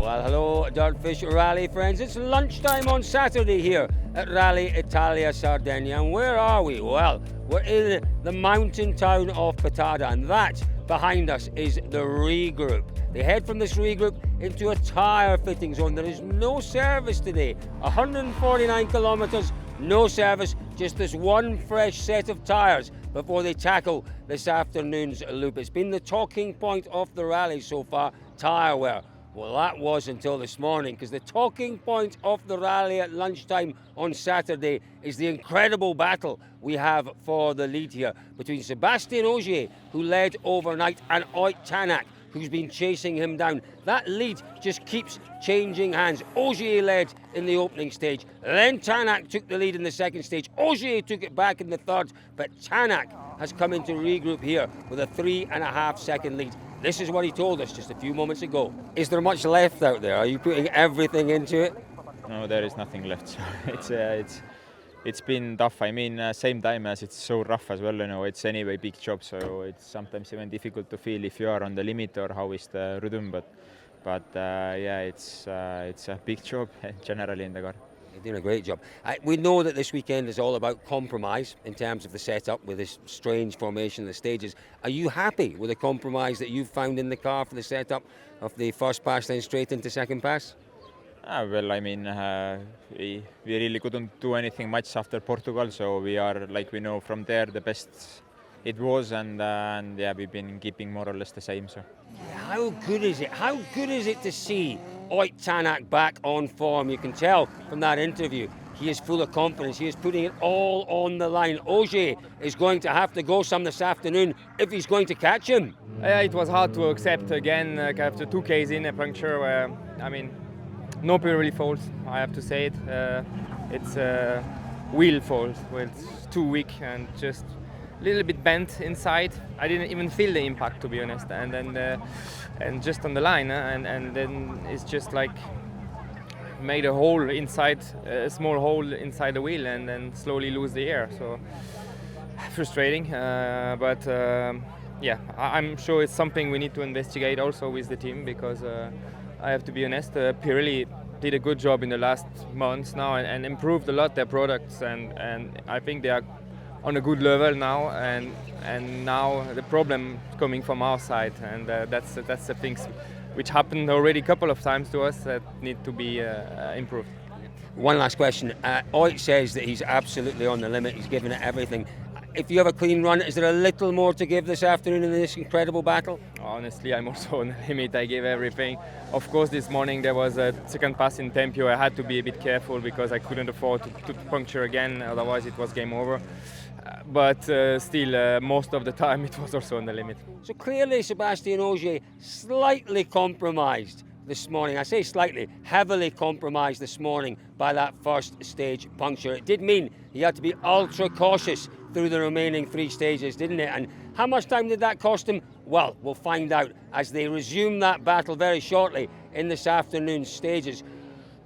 Well, hello, Dirtfish Rally friends. It's lunchtime on Saturday here at Rally Italia, Sardegna. And where are we? Well, we're in the mountain town of Patada, and that behind us is the regroup. They head from this regroup into a tyre fitting zone. There is no service today. 149 kilometres, no service, just this one fresh set of tyres before they tackle this afternoon's loop. It's been the talking point of the rally so far, tyre wear. Well, that was until this morning, because the talking point of the rally at lunchtime on Saturday is the incredible battle we have for the lead here between Sébastien Ogier, who led overnight, and Ott Tanak, who's been chasing him down. That lead just keeps changing hands. Ogier led in the opening stage, then Tanak took the lead in the second stage. Ogier took it back in the third, but Tanak has come into regroup here with a 3.5 second lead. This is what he told us just a few moments ago. Is there much left out there? Are you putting everything into it? No, there is nothing left. It's been tough. I mean, same time as it's so rough as well. You know, it's anyway big job, so it's sometimes even difficult to feel if you are on the limit or how is the rhythm. But yeah, it's a big job generally in the car. You're doing a great job. We know that this weekend is all about compromise in terms of the setup with this strange formation of the stages. Are you happy with the compromise that you've found in the car for the setup of the first pass then straight into second pass? Well, I mean, we really couldn't do anything much after Portugal, so we are, like we know from there, the best it was, and yeah, we've been keeping more or less the same. So. Yeah, how good is it? How good is it to see Ott Tanak back on form? You can tell from that interview he is full of confidence. He is putting it all on the line. Ogier is going to have to go some this afternoon if he's going to catch him. Yeah, it was hard to accept again after 2 Ks in a puncture where, I mean, no Pirelli fault, I have to say it. It's a wheel fault where it's too weak and just a little bit bent inside. I didn't even feel the impact, to be honest. And then and just on the line, and then it's just like made a hole inside, a small hole inside the wheel, and then slowly lose the air. So frustrating, but yeah, I'm sure it's something we need to investigate also with the team, because I have to be honest, Pirelli did a good job in the last months now and improved a lot their products, and I think they are on a good level now, and now the problem is coming from our side, and that's the things which happened already a couple of times to us that need to be improved. One last question. Ott says that he's absolutely on the limit. He's giving it everything. If you have a clean run, is there a little more to give this afternoon in this incredible battle? Honestly, I'm also on the limit. I gave everything. Of course, this morning there was a second pass in Tempio. I had to be a bit careful because I couldn't afford to puncture again, otherwise it was game over. But still, most of the time it was also on the limit. So clearly Sébastien Ogier slightly compromised this morning. I say slightly, heavily compromised this morning by that first stage puncture. It did mean he had to be ultra cautious through the remaining 3 stages, didn't it? And how much time did that cost him? Well, we'll find out as they resume that battle very shortly in this afternoon's stages.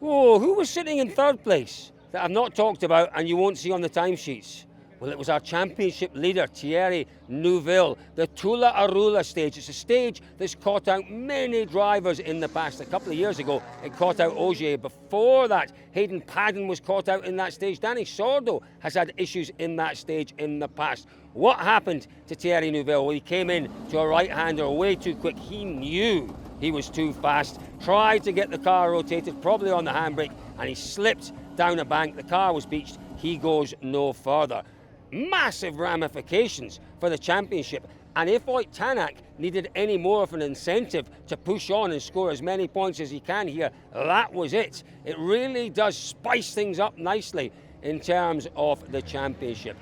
Oh, who was sitting in third place that I've not talked about and you won't see on the timesheets? Well, it was our championship leader, Thierry Neuville, the Tula Arula stage. It's a stage that's caught out many drivers in the past. A couple of years ago, it caught out Ogier. Before that, Hayden Paddon was caught out in that stage. Danny Sordo has had issues in that stage in the past. What happened to Thierry Neuville? Well, he came in to a right-hander way too quick. He knew he was too fast, tried to get the car rotated, probably on the handbrake, and he slipped down a bank. The car was beached. He goes no further. Massive ramifications for the championship, and if Ott Tanak needed any more of an incentive to push on and score as many points as he can here, that was it. It really does spice things up nicely in terms of the championship.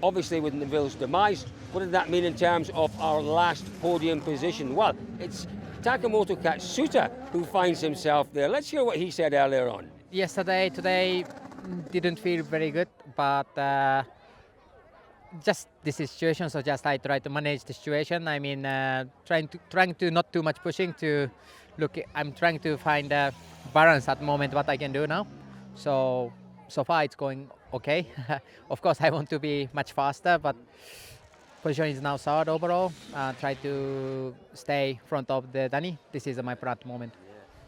Obviously with Neuville's demise, what did that mean in terms of our last podium position? Well, it's Takamoto Katsuta who finds himself there. Let's hear what he said earlier on. Today didn't feel very good, but just the situation, so just I try to manage the situation. I mean, trying to not too much pushing to look. I'm trying to find a balance at the moment what I can do now. So far it's going okay. Of course, I want to be much faster, but position is now third overall. Try to stay front of the Danny. This is my plan at the moment.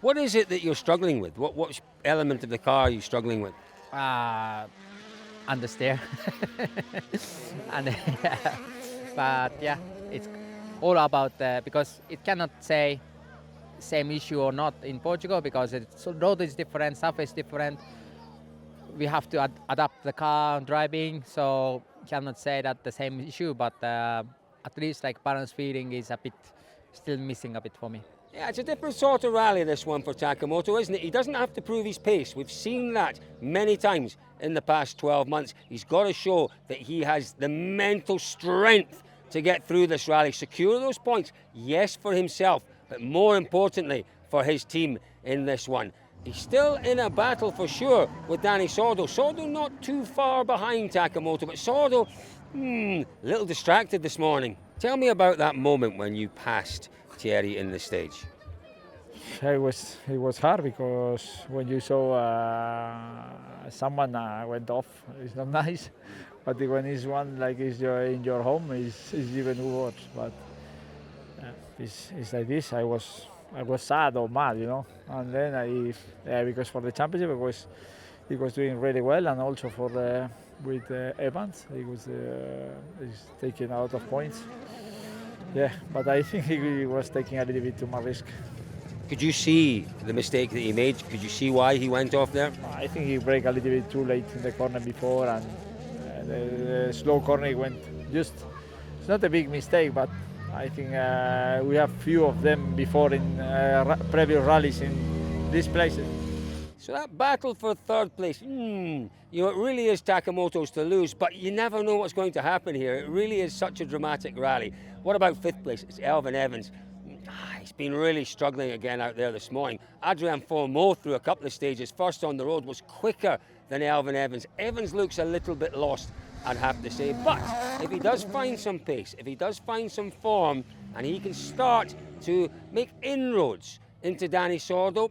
What is it that you're struggling with? What element of the car are you struggling with? Understeer. and but yeah, it's all about because it cannot say same issue or not in Portugal because road is different, stuff is different. We have to adapt the car driving, so cannot say that the same issue, but at least like balance feeling is a bit still missing a bit for me. Yeah, it's a different sort of rally, this one for Takamoto, isn't it? He doesn't have to prove his pace. We've seen that many times in the past 12 months. He's got to show that he has the mental strength to get through this rally, secure those points, yes, for himself, but more importantly, for his team in this one. He's still in a battle for sure with Danny Sordo. Sordo not too far behind Takamoto, but Sordo, a little distracted this morning. Tell me about that moment when you passed Thierry in the stage. It was hard because when you saw someone went off, it's not nice. But when it's one like in your home, it's even worse. But it's like this. I was sad or mad, you know. And then because for the championship, he was doing really well, and also for with Evans, he's taking a lot of points. Yeah, but I think he was taking a little bit too much risk. Could you see the mistake that he made? Could you see why he went off there? I think he braked a little bit too late in the corner before, and the slow corner he went just. It's not a big mistake, but I think we have few of them before in previous rallies in these places. So that battle for third place, it really is Takamoto's to lose, but you never know what's going to happen here. It really is such a dramatic rally. What about fifth place? It's Elfyn Evans. He's been really struggling again out there this morning. Adrien Fourmeau through a couple of stages, first on the road, was quicker than Elfyn Evans. Evans looks a little bit lost, I'd have to say, but if he does find some pace, if he does find some form, and he can start to make inroads into Danny Sordo,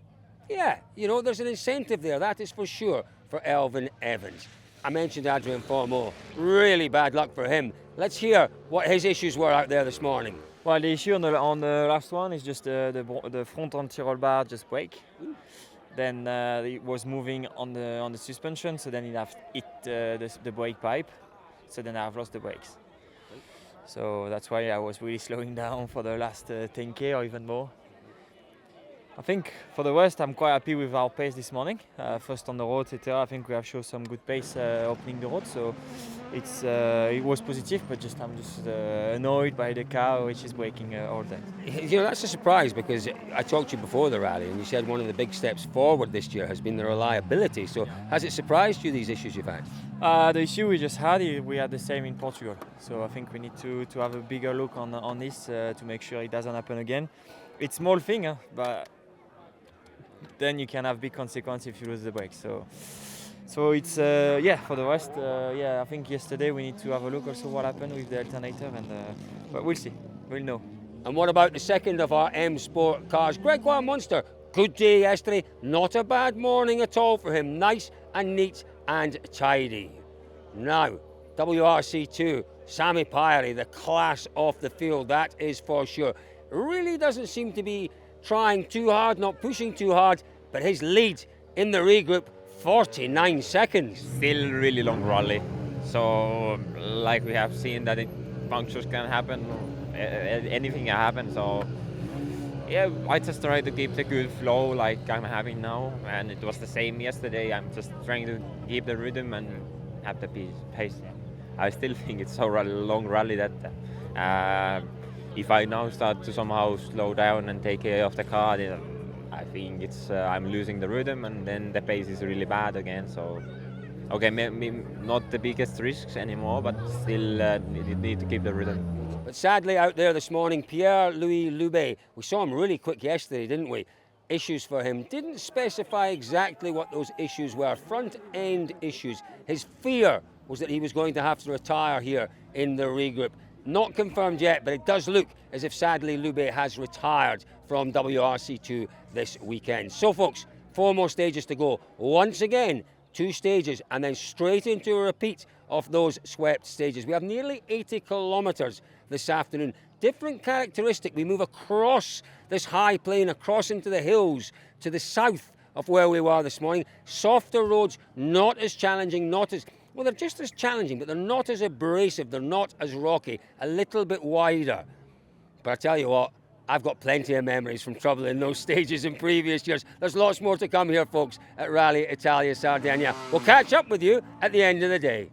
yeah, there's an incentive there, that is for sure, for Elfyn Evans. I mentioned Adrien Fourmeau, really bad luck for him. Let's hear what his issues were out there this morning. Well, the issue on the last one is just the front anti-roll bar just break. Then it was moving on the suspension, so then it have hit the brake pipe. So then I've lost the brakes. So that's why I was really slowing down for the last 10k or even more. I think for the rest, I'm quite happy with our pace this morning. First on the road, etc. I think we have shown some good pace opening the road, so it was positive. But I'm just annoyed by the car which is braking all day. That's a surprise because I talked to you before the rally, and you said one of the big steps forward this year has been the reliability. So has it surprised you, these issues you've had? The issue we just had, we had the same in Portugal. So I think we need to have a bigger look on this to make sure it doesn't happen again. It's a small thing, but then you can have big consequences if you lose the brakes. So it's for the rest, I think yesterday we need to have a look also what happened with the alternator, but we'll see, we'll know. And what about the second of our M Sport cars, Gregoire Munster? Good day yesterday, not a bad morning at all for him, nice and neat and tidy. Now, WRC2, Sami Pairi, the class of the field, that is for sure. Really doesn't seem to be trying too hard, not pushing too hard, but his lead in the regroup, 49 seconds. Still really long rally, so like we have seen that punctures can happen, anything can happen, so yeah, I just try to keep the good flow like I'm having now, and it was the same yesterday. I'm just trying to keep the rhythm and have the pace. I still think it's so long rally that if I now start to somehow slow down and take care of the car, then I think I'm losing the rhythm, and then the pace is really bad again. So, okay, maybe not the biggest risks anymore, but still need to keep the rhythm. But sadly, out there this morning, Pierre-Louis Loubet, we saw him really quick yesterday, didn't we? Issues for him. Didn't specify exactly what those issues were. Front-end issues. His fear was that he was going to have to retire here in the regroup. Not confirmed yet, but it does look as if sadly Loubet has retired from WRC2 this weekend. So folks, 4 more stages to go. Once again, 2 stages and then straight into a repeat of those swept stages. We have nearly 80 kilometres this afternoon. Different characteristic. We move across this high plane across into the hills to the south of where we were this morning. Softer roads, not as challenging, not as, well, they're just as challenging, but they're not as abrasive, they're not as rocky, a little bit wider. But I tell you what, I've got plenty of memories from trouble in those stages in previous years. There's lots more to come here, folks, at Rally Italia Sardegna. We'll catch up with you at the end of the day.